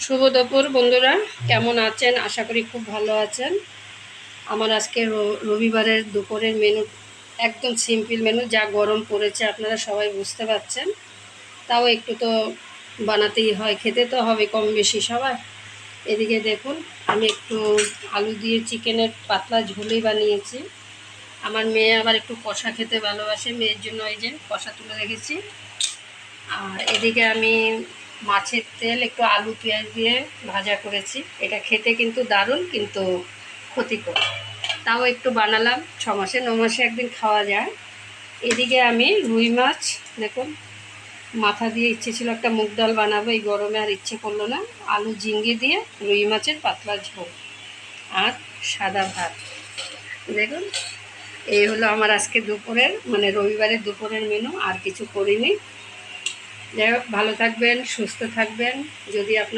শুভ দুপুর বন্ধুরা, কেমন আছেন? আশা করি খুব ভালো আছেন। আমার আজকে রবিবারের দুপুরের মেনু একদম সিম্পল মেনু। যা গরম পড়েছে আপনারা সবাই বুঝতে পারছেন, তাও একটু তো বানাতেই হয়, খেতে তো হবে কম বেশি সবাই। এদিকে দেখুন, আমি একটু আলু দিয়ে চিকেনের পাতলা ঝোলই বানিয়েছি। আমার মেয়ে আবার একটু কষা খেতে ভালোবাসে, মেয়ের জন্য এই যে কষা তুলে রেখেছি। আর এদিকে আমি মাছের তেল একটু আলু পেঁয়াজ দিয়ে ভাজা করেছি। এটা খেতে কিন্তু দারুণ, কিন্তু ক্ষতিকর, তাও একটু বানালাম। 6 মাসে 9 মাসে একদিন খাওয়া যায়। এদিকে আমি রুই মাছ, দেখুন, মাথা দিয়ে ইচ্ছে ছিল একটা মুগ ডাল বানাবো, এই গরমে আর ইচ্ছে করলো না। আলু ঝিঙ্গে দিয়ে রুই মাছের পাতলা ঝোল আর সাদা ভাত। দেখুন, এই হলো আমার আজকে দুপুরের, মানে রবিবারের দুপুরের মেনু। আর কিছু করিনি। যাই হোক, ভালো থাকবেন, সুস্থ থাকবেন। যদি আপনার